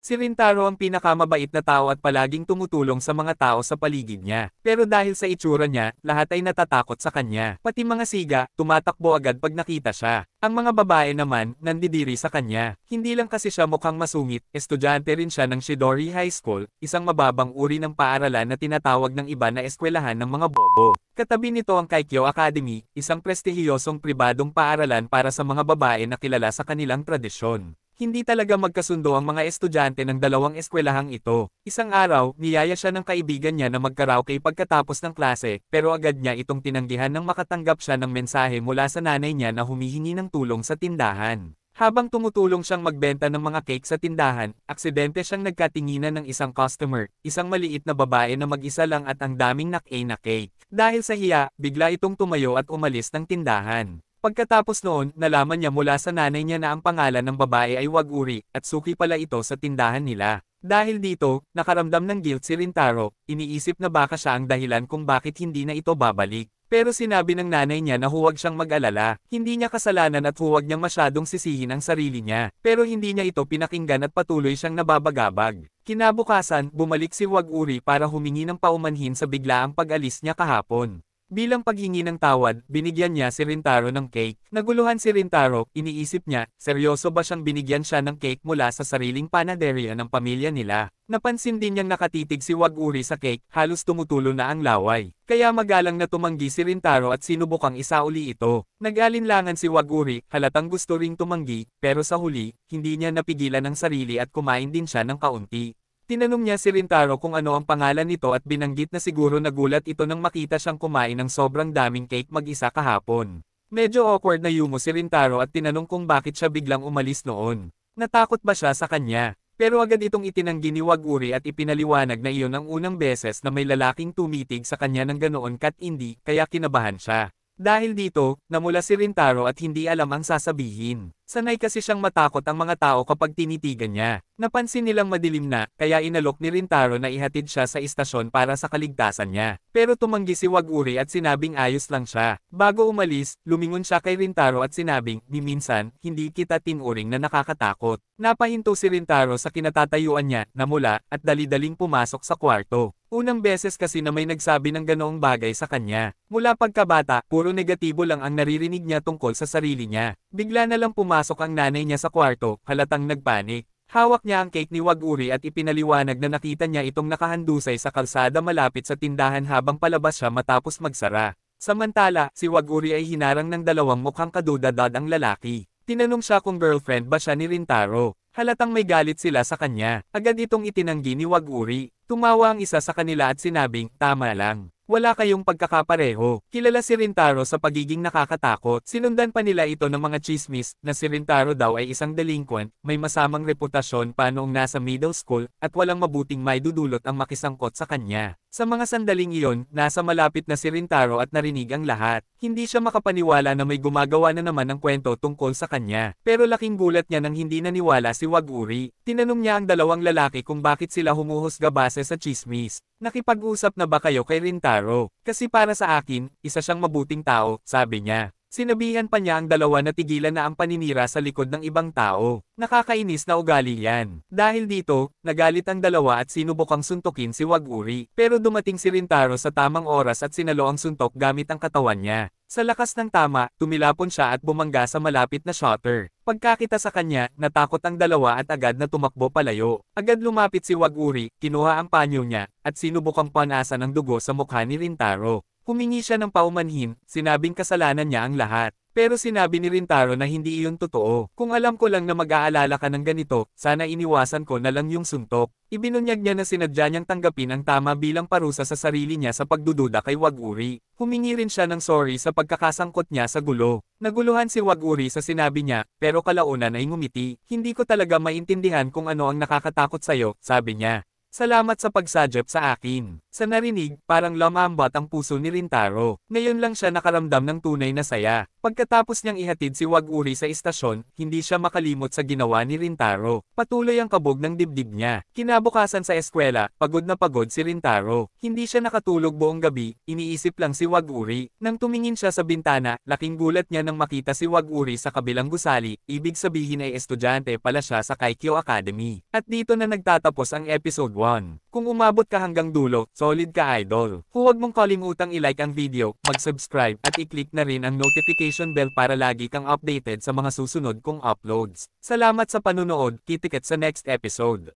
Si Rintaro ang pinakamabait na tao at palaging tumutulong sa mga tao sa paligid niya. Pero dahil sa itsura niya, lahat ay natatakot sa kanya. Pati mga siga, tumatakbo agad pag nakita siya. Ang mga babae naman, nandidiri sa kanya. Hindi lang kasi siya mukhang masungit, estudyante rin siya ng Shidori High School, isang mababang uri ng paaralan na tinatawag ng iba na eskwelahan ng mga bobo. Katabi nito ang Kaikyo Academy, isang prestihiyosong pribadong paaralan para sa mga babae na kilala sa kanilang tradisyon. Hindi talaga magkasundo ang mga estudyante ng dalawang eskwelahang ito. Isang araw, niyaya siya ng kaibigan niya na magkaraoke pagkatapos ng klase, pero agad niya itong tinanggihan nang makatanggap siya ng mensahe mula sa nanay niya na humihingi ng tulong sa tindahan. Habang tumutulong siyang magbenta ng mga cake sa tindahan, aksidente siyang nagkatinginan ng isang customer, isang maliit na babae na mag-isa lang at ang daming nak-e na cake. Dahil sa hiya, bigla itong tumayo at umalis ng tindahan. Pagkatapos noon, nalaman niya mula sa nanay niya na ang pangalan ng babae ay Waguri, at suki pala ito sa tindahan nila. Dahil dito, nakaramdam ng guilt si Rintaro, iniisip na baka siya ang dahilan kung bakit hindi na ito babalik. Pero sinabi ng nanay niya na huwag siyang mag-alala, hindi niya kasalanan at huwag niyang masyadong sisihin ang sarili niya. Pero hindi niya ito pinakinggan at patuloy siyang nababagabag. Kinabukasan, bumalik si Waguri para humingi ng paumanhin sa biglaang pag-alis niya kahapon. Bilang paghingi ng tawad, binigyan niya si Rintaro ng cake. Naguluhan si Rintaro, iniisip niya, seryoso ba siyang binigyan siya ng cake mula sa sariling panaderya ng pamilya nila. Napansin din niyang nakatitig si Waguri sa cake, halos tumutulo na ang laway. Kaya magalang na tumanggi si Rintaro at sinubukang isauli ito. Nag-alinlangan si Waguri, halatang gusto ring tumanggi, pero sa huli, hindi niya napigilan ang sarili at kumain din siya ng kaunti. Tinanong niya si Rintaro kung ano ang pangalan nito at binanggit na siguro nagulat ito nang makita siyang kumain ng sobrang daming cake mag-isa kahapon. Medyo awkward na yumo si Rintaro at tinanong kung bakit siya biglang umalis noon. Natakot ba siya sa kanya? Pero agad itong itinanggi ni Waguri at ipinaliwanag na iyon ang unang beses na may lalaking tumitig sa kanya ng ganoon kat hindi, kaya kinabahan siya. Dahil dito, namula si Rintaro at hindi alam ang sasabihin. Sanay kasi siyang matakot ang mga tao kapag tinitigan niya. Napansin nilang madilim na, kaya inalok ni Rintaro na ihatid siya sa istasyon para sa kaligtasan niya. Pero tumanggi si Waguri at sinabing ayos lang siya. Bago umalis, lumingon siya kay Rintaro at sinabing, "Ni minsan, hindi kita tinuring na nakakatakot." Napahinto si Rintaro sa kinatatayuan niya, namula, at dali-daling pumasok sa kwarto. Unang beses kasi na may nagsabi ng ganoong bagay sa kanya. Mula pagkabata, puro negatibo lang ang naririnig niya tungkol sa sarili niya. Bigla na lang pumasok ang nanay niya sa kwarto, halatang nagpanik. Hawak niya ang cake ni Waguri at ipinaliwanag na nakita niya itong nakahandusay sa kalsada malapit sa tindahan habang palabas siya matapos magsara. Samantala, si Waguri ay hinarang ng dalawang mukhang kadudadad ang lalaki. Tinanong siya kung girlfriend ba siya ni Rintaro. Halatang may galit sila sa kanya. Agad itong itinanggi ni Waguri. Tumawa ang isa sa kanila at sinabing, "Tama lang. Wala kayong pagkakapareho." Kilala si Rintaro sa pagiging nakakatakot. Sinundan pa nila ito ng mga chismis na si Rintaro daw ay isang delinquent, may masamang reputasyon pa noong nasa middle school, at walang mabuting maidudulot ang makisangkot sa kanya. Sa mga sandaling iyon, nasa malapit na si Rintaro at narinig ang lahat. Hindi siya makapaniwala na may gumagawa na naman ng kwento tungkol sa kanya. Pero laking gulat niya nang hindi naniwala si Waguri. Tinanong niya ang dalawang lalaki kung bakit sila humuhusga base sa chismis. "Nakipag-usap na ba kayo kay Rintaro? Kasi para sa akin, isa siyang mabuting tao," sabi niya. Sinabihan pa niya ang dalawa na tigilan na ang paninira sa likod ng ibang tao. Nakakainis na ugali yan. Dahil dito, nagalit ang dalawa at sinubukang suntukin si Waguri. Pero dumating si Rintaro sa tamang oras at sinalo ang suntok gamit ang katawan niya. Sa lakas ng tama, tumilapon siya at bumangga sa malapit na shutter. Pagkakita sa kanya, natakot ang dalawa at agad na tumakbo palayo. Agad lumapit si Waguri, kinuha ang panyo niya, at sinubukang panasan ng dugo sa mukha ni Rintaro. Humingi siya ng paumanhin, sinabing kasalanan niya ang lahat. Pero sinabi ni Rintaro na hindi iyon totoo. "Kung alam ko lang na mag-aalala ka ng ganito, sana iniwasan ko na lang yung suntok." Ibinunyag niya na sinadya niyang tanggapin ang tama bilang parusa sa sarili niya sa pagdududa kay Waguri. Humingi rin siya ng sorry sa pagkakasangkot niya sa gulo. Naguluhan si Waguri sa sinabi niya, pero kalaunan ay ngumiti. "Hindi ko talaga maintindihan kung ano ang nakakatakot sa'yo," sabi niya. Salamat sa pagsadyap sa akin. Sa narinig, parang lumambot ang puso ni Rintaro. Ngayon lang siya nakaramdam ng tunay na saya. Pagkatapos niyang ihatid si Wag-uri sa istasyon, hindi siya makalimot sa ginawa ni Rintaro. Patuloy ang kabog ng dibdib niya. Kinabukasan sa eskwela, pagod na pagod si Rintaro. Hindi siya nakatulog buong gabi, iniisip lang si Wag-uri. Nang tumingin siya sa bintana, laking gulat niya nang makita si Wag-uri sa kabilang gusali, ibig sabihin ay estudyante pala siya sa Kaikyo Academy. At dito na nagtatapos ang episode 1. Kung umabot ka hanggang dulo, solid ka idol. Huwag mong kalimutang i-like ang video, mag-subscribe at i-click na rin ang notification bell para lagi kang updated sa mga susunod kong uploads. Salamat sa panunood, kitikit sa next episode.